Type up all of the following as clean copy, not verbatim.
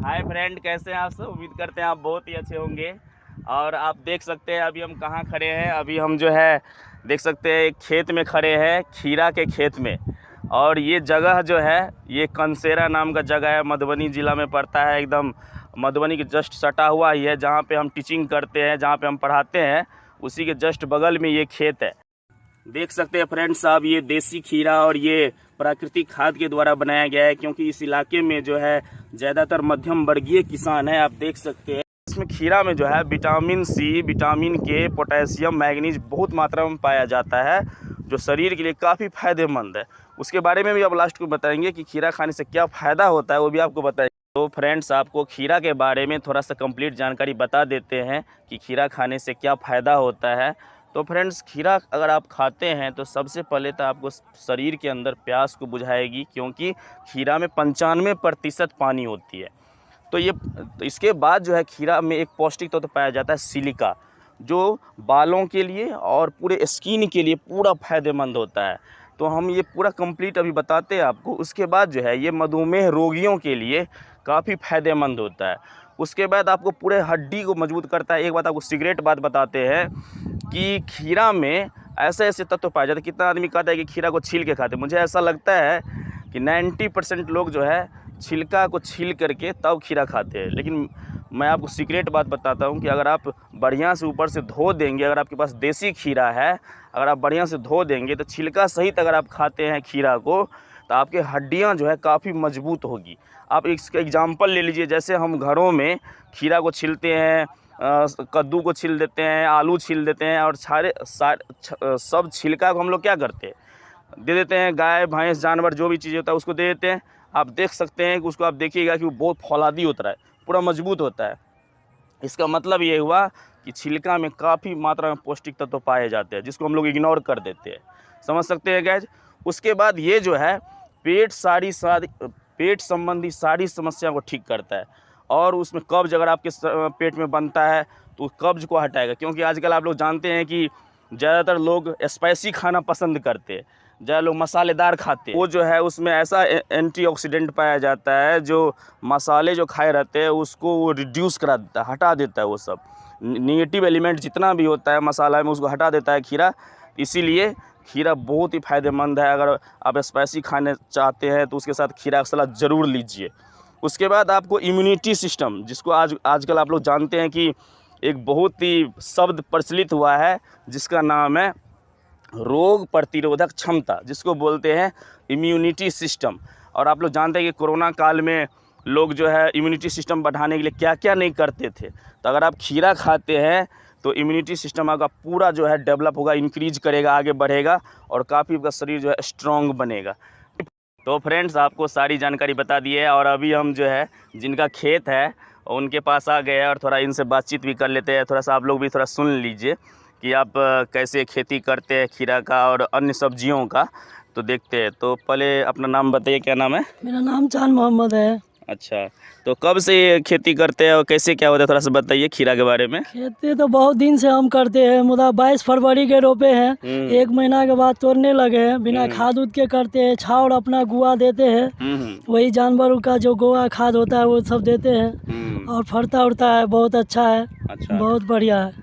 Hi friend, कैसे हैं आप सब। उम्मीद करते हैं आप बहुत ही अच्छे होंगे। और आप देख सकते हैं अभी हम कहाँ खड़े हैं। अभी हम जो है देख सकते हैं एक खेत में खड़े हैं, खीरा के खेत में। और ये जगह जो है ये कंसेरा नाम का जगह है, मधुबनी ज़िला में पड़ता है। एकदम मधुबनी के जस्ट सटा हुआ ही है, जहाँ पे हम टीचिंग करते हैं, जहाँ पे हम पढ़ाते हैं, उसी के जस्ट बगल में ये खेत है। देख सकते हैं फ्रेंड्स साहब, ये देसी खीरा और ये प्राकृतिक खाद के द्वारा बनाया गया है, क्योंकि इस इलाके में जो है ज़्यादातर मध्यम वर्गीय किसान है। आप देख सकते हैं इसमें खीरा में जो है विटामिन सी, विटामिन के, पोटेशियम, मैग्नीज बहुत मात्रा में पाया जाता है, जो शरीर के लिए काफ़ी फायदेमंद है। उसके बारे में भी आप लास्ट को बताएंगे कि खीरा खाने से क्या फ़ायदा होता है, वो भी आपको बताएंगे। तो फ्रेंड्स आपको खीरा के बारे में थोड़ा सा कंप्लीट जानकारी बता देते हैं कि खीरा खाने से क्या फ़ायदा होता है। तो फ्रेंड्स खीरा अगर आप खाते हैं तो सबसे पहले तो आपको शरीर के अंदर प्यास को बुझाएगी, क्योंकि खीरा में 95% पानी होती है। तो इसके बाद जो है खीरा में एक पौष्टिक तत्व पाया जाता है सिलिका, जो बालों के लिए और पूरे स्किन के लिए पूरा फायदेमंद होता है। तो हम ये पूरा कंप्लीट अभी बताते हैं आपको। उसके बाद जो है ये मधुमेह रोगियों के लिए काफ़ी फायदेमंद होता है। उसके बाद आपको पूरे हड्डी को मजबूत करता है। एक बात आपको सीक्रेट बात बताते हैं कि खीरा में ऐसे ऐसे तत्व पाए जाते हैं। कितना आदमी कहता है कि खीरा को छील के खाते हैं। मुझे ऐसा लगता है कि 90% लोग जो है छिलका को छील करके तब खीरा खाते हैं। लेकिन मैं आपको सीक्रेट बात बताता हूँ कि अगर आप बढ़िया से ऊपर से धो देंगे, अगर आपके पास देसी खीरा है, अगर आप बढ़िया से धो देंगे तो छिलका सहित अगर आप खाते हैं खीरा को, तो आपके हड्डियाँ जो है काफ़ी मजबूत होगी। आप इसका एग्जांपल ले लीजिए, जैसे हम घरों में खीरा को छीलते हैं, कद्दू को छील देते हैं, आलू छील देते हैं, और सब छिलका को हम लोग क्या करते हैं, दे देते हैं गाय भैंस जानवर जो भी चीज़ होता है उसको दे देते हैं। आप देख सकते हैं कि उसको आप देखिएगा कि वो बहुत फौलादी होता है, पूरा मजबूत होता है। इसका मतलब ये हुआ कि छिलका में काफ़ी मात्रा में पौष्टिक तत्व पाए जाते हैं, जिसको हम लोग इग्नोर कर देते हैं। समझ सकते हैं गैज। उसके बाद ये जो है पेट संबंधी सारी समस्या को ठीक करता है। और उसमें कब्ज अगर आपके पेट में बनता है तो कब्ज को हटाएगा, क्योंकि आजकल आप लोग जानते हैं कि ज़्यादातर लोग स्पाइसी खाना पसंद करते हैं, ज़्यादा लोग मसालेदार खाते हैं। वो जो है उसमें ऐसा एंटीऑक्सीडेंट पाया जाता है जो मसाले जो खाए रहते हैं उसको वो रिड्यूस करा देता है, हटा देता है। वो सब निगेटिव एलिमेंट जितना भी होता है मसाला में उसको हटा देता है खीरा। इसीलिए खीरा बहुत ही फ़ायदेमंद है। अगर आप स्पाइसी खाने चाहते हैं तो उसके साथ खीरा का सलाद ज़रूर लीजिए। उसके बाद आपको इम्यूनिटी सिस्टम, जिसको आजकल आप लोग जानते हैं कि एक बहुत ही शब्द प्रचलित हुआ है जिसका नाम है रोग प्रतिरोधक क्षमता, जिसको बोलते हैं इम्यूनिटी सिस्टम। और आप लोग जानते हैं कि कोरोना काल में लोग जो है इम्यूनिटी सिस्टम बढ़ाने के लिए क्या क्या नहीं करते थे। तो अगर आप खीरा खाते हैं तो इम्यूनिटी सिस्टम आपका पूरा जो है डेवलप होगा, इंक्रीज करेगा, आगे बढ़ेगा, और काफ़ी आपका शरीर जो है स्ट्रॉन्ग बनेगा। तो फ्रेंड्स आपको सारी जानकारी बता दी है। और अभी हम जो है जिनका खेत है उनके पास आ गए और थोड़ा इनसे बातचीत भी कर लेते हैं। थोड़ा सा आप लोग भी थोड़ा सुन लीजिए कि आप कैसे खेती करते हैं खीरा का और अन्य सब्जियों का। तो देखते हैं। तो पहले अपना नाम बताइए, क्या नाम है? मेरा नाम चांद मोहम्मद है। अच्छा, तो कब से ये खेती करते हैं और कैसे क्या होता है, थोड़ा सा बताइए खीरा के बारे में। खेती तो बहुत दिन से हम करते हैं, मुदा 22 फरवरी के रोपे हैं। 1 महीना के बाद तोड़ने लगे हैं। बिना खाद उद के करते हैं। छावड़ अपना गुआ देते हैं, वही जानवरों का जो गोआ खाद होता है वो सब देते हैं, और फरता उड़ता है, बहुत अच्छा है। अच्छा, बहुत बढ़िया है।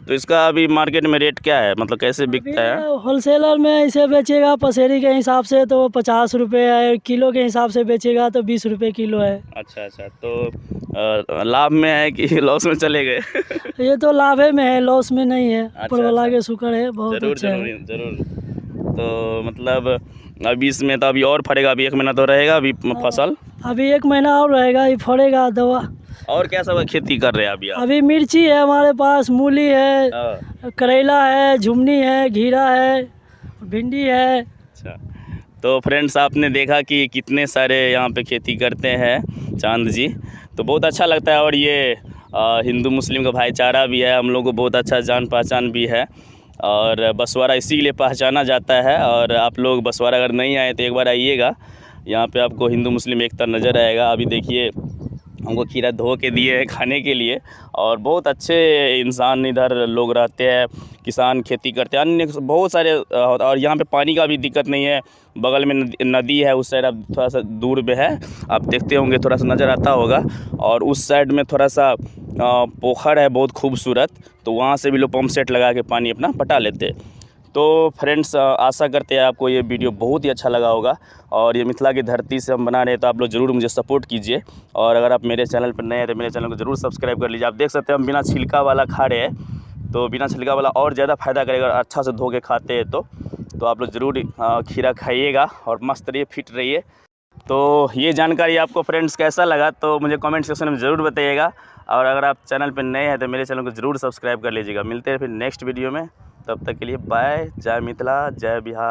तो इसका अभी मार्केट में रेट क्या है, मतलब कैसे बिकता है? होलसेलर में इसे बेचेगा पसेरी के हिसाब से तो 50 रुपये है, किलो के हिसाब से बेचेगा तो 20 रुपये किलो है। अच्छा, तो लाभ में है कि लॉस में चले गए? ये तो लाभ में है, लॉस में नहीं है। ऊपर वाला के शुक्र है, बहुत जरूर अच्छा है। जरूर। तो मतलब अभी इसमें तो अभी और फरेगा, अभी 1 महीना तो रहेगा अभी फसल। अभी 1 महीना और रहेगा, ये फड़ेगा दवा। और क्या सब खेती कर रहे हैं अभी आप? अभी मिर्ची है हमारे पास, मूली है, करेला है, झुमनी है, घीरा है, भिंडी है। अच्छा, तो फ्रेंड्स आपने देखा कि कितने सारे यहाँ पे खेती करते हैं चांद जी। तो बहुत अच्छा लगता है। और ये हिंदू मुस्लिम का भाईचारा भी है, हम लोग को बहुत अच्छा जान पहचान भी है। और बसवाड़ा इसीलिए पहचाना जाता है। और आप लोग बसवाड़ा अगर नहीं आए तो एक बार आइएगा, यहाँ पे आपको हिंदू मुस्लिम एकता नज़र आएगा। अभी देखिए हमको खीरा धो के दिए हैं खाने के लिए। और बहुत अच्छे इंसान इधर लोग रहते हैं, किसान खेती करते हैं, अन्य बहुत सारे और यहाँ पे पानी का भी दिक्कत नहीं है। बगल में नदी है, उस साइड अब थोड़ा सा दूर पे है, आप देखते होंगे, थोड़ा सा नज़र आता होगा। और उस साइड में थोड़ा सा पोखर है बहुत खूबसूरत, तो वहाँ से भी लोग पंप सेट लगा के पानी अपना पटा लेते हैं। तो फ्रेंड्स, आशा करते हैं आपको ये वीडियो बहुत ही अच्छा लगा होगा। और ये मिथिला की धरती से हम बना रहे हैं, तो आप लोग ज़रूर मुझे सपोर्ट कीजिए। और अगर आप मेरे चैनल पर नए हैं तो मेरे चैनल को ज़रूर सब्सक्राइब कर लीजिए। आप देख सकते हैं हम बिना छिलका वाला खा रहे हैं, तो बिना छिलका वाला और ज़्यादा फ़ायदा करेगा, अच्छा से धो के खाते हैं तो आप लोग ज़रूर खीरा खाइएगा और मस्त रहिए, फिट रहिए। तो ये जानकारी आपको फ्रेंड्स कैसा लगा तो मुझे कमेंट सेक्शन में ज़रूर बताइएगा। और अगर आप चैनल पर नए हैं तो मेरे चैनल को ज़रूर सब्सक्राइब कर लीजिएगा। मिलते हैं फिर नेक्स्ट वीडियो में, तब तक के लिए बाय। जय मिथिला, जय बिहार।